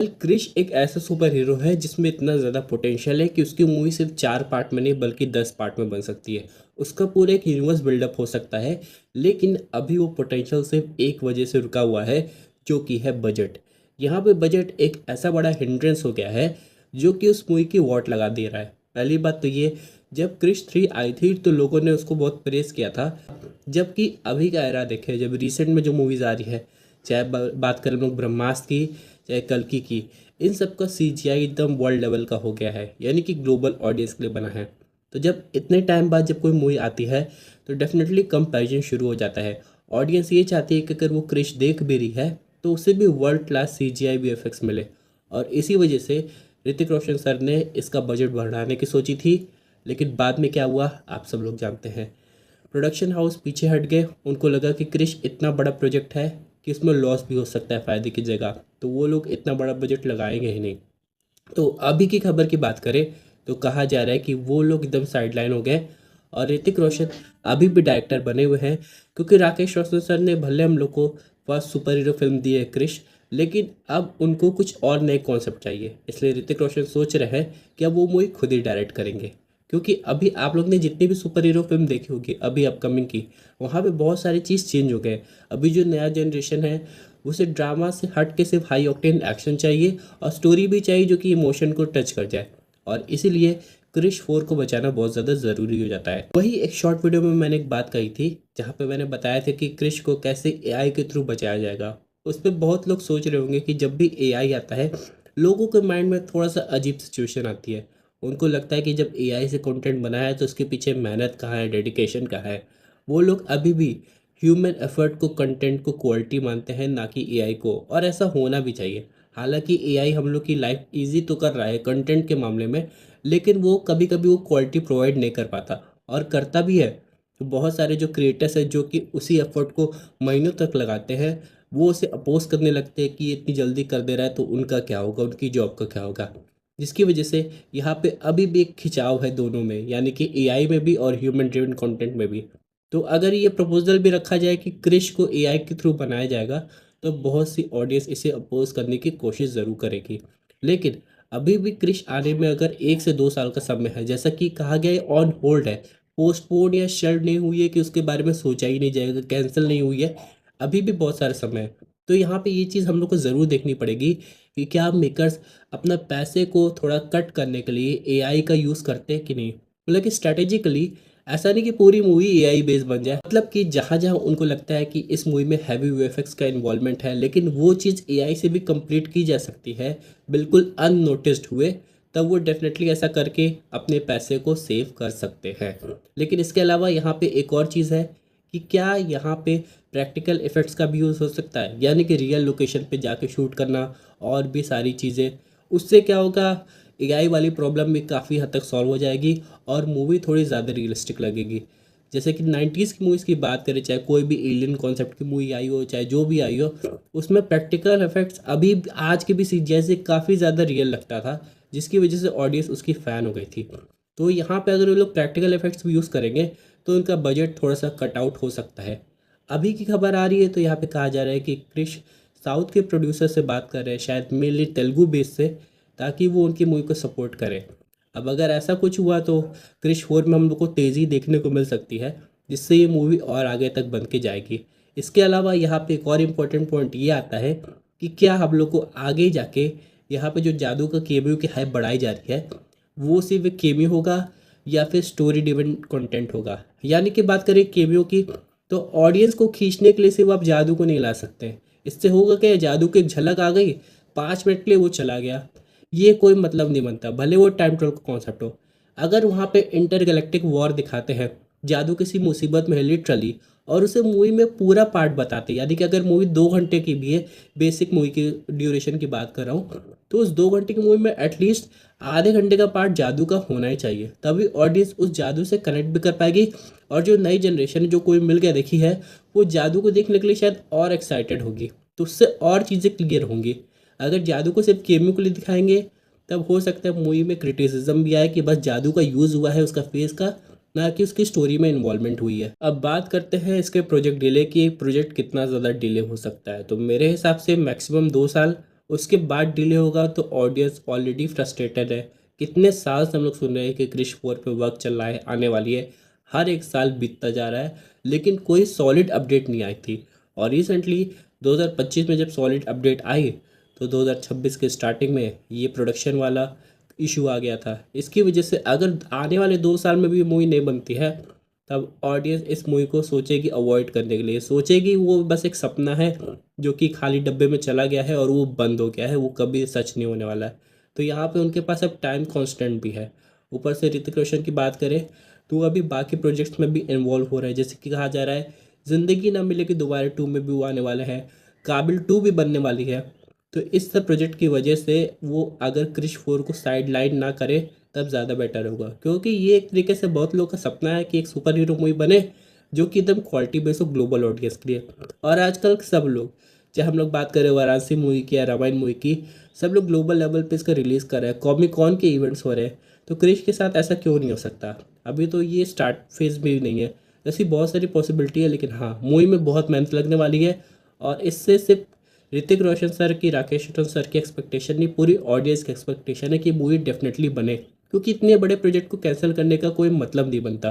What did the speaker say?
क्रिश एक ऐसा super hero है जिसमें इतना ज़्यादा पोटेंशियल है कि उसकी मूवी सिर्फ 4 पार्ट में नहीं बल्कि 10 पार्ट में बन सकती है। उसका पूरा एक यूनिवर्स बिल्डअप हो सकता है। लेकिन अभी वो पोटेंशियल सिर्फ एक वजह से रुका हुआ है, जो कि है बजट। यहाँ पे बजट एक ऐसा बड़ा हिंड्रेंस हो गया है जो कि उस मूवी की वॉट लगा दे रहा है। पहली बात तो ये, जब क्रिश 3 आई थी तो लोगों ने उसको बहुत प्रेस किया था। जबकि अभी का एरा देखें, जब रिसेंट में जो मूवीज़ आ रही है, चाहे बात करें हम लोग ब्रह्मास्त्र की, चाहे कल्कि की, इन सब का सीजीआई एकदम वर्ल्ड लेवल का हो गया है, यानी कि ग्लोबल ऑडियंस के लिए बना है। तो जब इतने टाइम बाद जब कोई मूवी आती है तो डेफिनेटली कंपैरिजन शुरू हो जाता है। ऑडियंस ये चाहती है कि अगर वो क्रिश देख भी रही है तो उसे भी वर्ल्ड क्लास सीजीआई वीएफएक्स मिले। और इसी वजह से ऋतिक रोशन सर ने इसका बजट बढ़ाने की सोची थी। लेकिन बाद में क्या हुआ आप सब लोग जानते हैं। प्रोडक्शन हाउस पीछे हट गए। उनको लगा कि क्रिश इतना बड़ा प्रोजेक्ट है कि इसमें लॉस भी हो सकता है फ़ायदे की जगह, तो वो लोग इतना बड़ा बजट लगाएंगे ही नहीं। तो अभी की खबर की बात करें तो कहा जा रहा है कि वो लोग एकदम साइडलाइन हो गए और ऋतिक रोशन अभी भी डायरेक्टर बने हुए हैं। क्योंकि राकेश रोशन सर ने भले हम लोग को फर्स्ट सुपर हीरो फिल्म दी है क्रिश, लेकिन अब उनको कुछ और नए कॉन्सेप्ट चाहिए। इसलिए ऋतिक रोशन सोच रहे हैं कि अब वो मूवी खुद ही डायरेक्ट करेंगे। क्योंकि अभी आप लोग ने जितनी भी सुपर हीरो फिल्म देखी होगी अभी अपकमिंग की, वहाँ पे बहुत सारी चीज़ चेंज हो गए। अभी जो नया जनरेशन है उसे ड्रामा से हट के सिर्फ हाई ऑक्टेन एक्शन चाहिए और स्टोरी भी चाहिए जो कि इमोशन को टच कर जाए। और इसीलिए क्रिश 4 को बचाना बहुत ज़्यादा ज़रूरी हो जाता है। वही एक शॉर्ट वीडियो में मैंने एक बात कही थी जहाँ पे मैंने बताया था कि क्रिश को कैसे एआई के थ्रू बचाया जाएगा। उस पर बहुत लोग सोच रहे होंगे कि जब भी एआई आता है लोगों के माइंड में थोड़ा सा अजीब सिचुएशन आती है। उनको लगता है कि जब एआई से कंटेंट बना है तो उसके पीछे मेहनत कहाँ है, डेडिकेशन कहाँ है। वो लोग अभी भी ह्यूमन एफर्ट को, कंटेंट को क्वालिटी मानते हैं, ना कि एआई को। और ऐसा होना भी चाहिए। हालांकि एआई हम लोग की लाइफ इजी तो कर रहा है कंटेंट के मामले में, लेकिन वो कभी कभी वो क्वालिटी प्रोवाइड नहीं कर पाता और करता भी है। तो बहुत सारे जो क्रिएटर्स हैं जो कि उसी एफर्ट को महीनों तक लगाते हैं, वो उसे अपोज करने लगते हैं कि ये इतनी जल्दी कर दे रहा है तो उनका क्या होगा, उनकी जॉब का क्या होगा। जिसकी वजह से यहाँ पे अभी भी एक खिंचाव है दोनों में, यानी कि एआई में भी और ह्यूमन ड्रिवन कंटेंट में भी। तो अगर ये प्रपोजल भी रखा जाए कि क्रिश को एआई के थ्रू बनाया जाएगा तो बहुत सी ऑडियंस इसे अपोज करने की कोशिश ज़रूर करेगी। लेकिन अभी भी क्रिश आने में अगर 1 से 2 साल का समय है, जैसा कि कहा गया है ऑन होल्ड है, पोस्टपोन या शेल्ड नहीं हुई है कि उसके बारे में सोचा ही नहीं जाएगा, कैंसिल नहीं हुई है, अभी भी बहुत सारा समय है। तो यहाँ पे ये चीज़ हम लोग को ज़रूर देखनी पड़ेगी कि क्या मेकर्स अपना पैसे को थोड़ा कट करने के लिए एआई का यूज़ करते हैं कि नहीं। मतलब कि स्ट्रैटेजिकली, ऐसा नहीं कि पूरी मूवी एआई बेस्ड बन जाए। मतलब कि जहाँ जहाँ उनको लगता है कि इस मूवी में हैवी वीएफएक्स का इन्वॉल्वमेंट है लेकिन वो चीज़ एआई से भी कंप्लीट की जा सकती है बिल्कुल अननोटिस्ड हुए, तब वो डेफिनेटली ऐसा करके अपने पैसे को सेव कर सकते हैं। लेकिन इसके अलावा यहाँ पे एक और चीज़ है कि क्या यहाँ पे प्रैक्टिकल इफ़ेक्ट्स का भी यूज़ हो सकता है, यानी कि रियल लोकेशन पे जाके शूट करना और भी सारी चीज़ें। उससे क्या होगा, एआई वाली प्रॉब्लम भी काफ़ी हद तक सॉल्व हो जाएगी और मूवी थोड़ी ज़्यादा रियलिस्टिक लगेगी। जैसे कि 90s की मूवीज़ की बात करें, चाहे कोई भी एलियन कॉन्सेप्ट की मूवी आई हो, चाहे जो भी आई हो, उसमें प्रैक्टिकल इफेक्ट्स अभी आज के भी सीजीआई से काफ़ी ज़्यादा रियल लगता था, जिसकी वजह से ऑडियंस उसकी फ़ैन हो गई थी। तो यहाँ पे अगर वो लोग प्रैक्टिकल इफेक्ट्स भी यूज़ करेंगे तो उनका बजट थोड़ा सा कट आउट हो सकता है। अभी की खबर आ रही है तो यहाँ पे कहा जा रहा है कि क्रिश साउथ के प्रोड्यूसर से बात कर रहे हैं, शायद मेनली तेलुगु बेस से, ताकि वो उनकी मूवी को सपोर्ट करें। अब अगर ऐसा कुछ हुआ तो क्रिश 4 में हम लोग को तेज़ी देखने को मिल सकती है, जिससे ये मूवी और आगे तक बन के जाएगी। इसके अलावा यहाँ पे एक और इम्पोर्टेंट पॉइंट ये आता है कि क्या हम लोग को आगे जाके यहाँ पे जो जादू का केमियो की हाइप बढ़ाई जा रही है वो सिर्फ एक केमियो होगा या फिर स्टोरी ड्रिवन कंटेंट होगा। यानी कि बात करें केमियो की, तो ऑडियंस को खींचने के लिए सिर्फ आप जादू को नहीं ला सकते। इससे होगा क्या, जादू की एक झलक आ गई, 5 मिनट के लिए वो चला गया, ये कोई मतलब नहीं बनता, भले वो टाइम ट्रेवल का कॉन्सेप्ट हो। अगर वहाँ पे इंटरगैलेक्टिक वॉर दिखाते हैं, जादू किसी मुसीबत में है लिटरली, और उसे मूवी में पूरा पार्ट बताते, यानी कि अगर मूवी 2 घंटे की भी है, बेसिक मूवी की ड्यूरेशन की बात कर रहा हूँ, तो उस 2 घंटे की मूवी में एटलीस्ट आधे घंटे का पार्ट जादू का होना ही चाहिए, तभी ऑडियंस उस जादू से कनेक्ट भी कर पाएगी। और जो नई जनरेशन जो कोई मिल गया देखी है, वो जादू को देखने के लिए शायद और एक्साइटेड होगी, तो उससे और चीज़ें क्लियर होंगी। अगर जादू को सिर्फ केमियो के लिए दिखाएंगे तब हो सकता है मूवी में क्रिटिसिज्म भी आए कि बस जादू का यूज़ हुआ है उसका फेस का, ना कि उसकी स्टोरी में इन्वॉल्वमेंट हुई है। अब बात करते हैं इसके प्रोजेक्ट डिले की, प्रोजेक्ट कितना ज़्यादा डिले हो सकता है। तो मेरे हिसाब से मैक्सिमम 2 साल, उसके बाद डिले होगा तो ऑडियंस ऑलरेडी फ्रस्ट्रेटेड है। कितने साल से हम लोग सुन रहे हैं कि क्रिश 4 पे वर्क चल रहा है, आने वाली है। हर एक साल बीतता जा रहा है लेकिन कोई सॉलिड अपडेट नहीं आई थी। और रिसेंटली 2025 में जब सॉलिड अपडेट आई तो 2026 के स्टार्टिंग में ये प्रोडक्शन वाला इशू आ गया था। इसकी वजह से अगर आने वाले 2 साल में भी मूवी नहीं बनती है तब ऑडियंस इस मूवी को सोचेगी अवॉइड करने के लिए, सोचेगी वो बस एक सपना है जो कि खाली डब्बे में चला गया है और वो बंद हो गया है, वो कभी सच नहीं होने वाला है। तो यहाँ पे उनके पास अब टाइम कांस्टेंट भी है। ऊपर से ऋतिक रोशन की बात करें तो वो अभी बाकी प्रोजेक्ट्स में भी इन्वॉल्व हो रहा है, जैसे कि कहा जा रहा है ज़िंदगी ना मिलेगी दोबारा 2 में भी वो आने वाला है, काबिल 2 भी बनने वाली है। तो इस सब प्रोजेक्ट की वजह से वो अगर क्रिश 4 को साइड लाइन ना करे तब ज़्यादा बेटर होगा, क्योंकि ये एक तरीके से बहुत लोगों का सपना है कि एक सुपर हीरो मूवी बने जो कि एकदम क्वालिटी बेस्ड हो ग्लोबल ऑडियंस के लिए। और आजकल सब लोग, चाहे हम लोग बात करें वाराणसी मूवी की या रामायण मूवी की, सब लोग ग्लोबल लेवल पे इसका रिलीज़ कर रहे हैं, कॉमिक कॉन के इवेंट्स हो रहे हैं। तो क्रिश के साथ ऐसा क्यों नहीं हो सकता? अभी तो ये स्टार्ट फेज में भी नहीं है। ऐसी बहुत सारी पॉसिबिलिटी है, लेकिन हाँ मूवी में बहुत मेहनत लगने वाली है। और इससे सिर्फ ऋतिक रोशन सर की, राकेश रोशन सर की एक्सपेक्टेशन नहीं, पूरी ऑडियंस की एक्सपेक्टेशन है कि मूवी डेफिनेटली बने, क्योंकि इतने बड़े प्रोजेक्ट को कैंसिल करने का कोई मतलब नहीं बनता।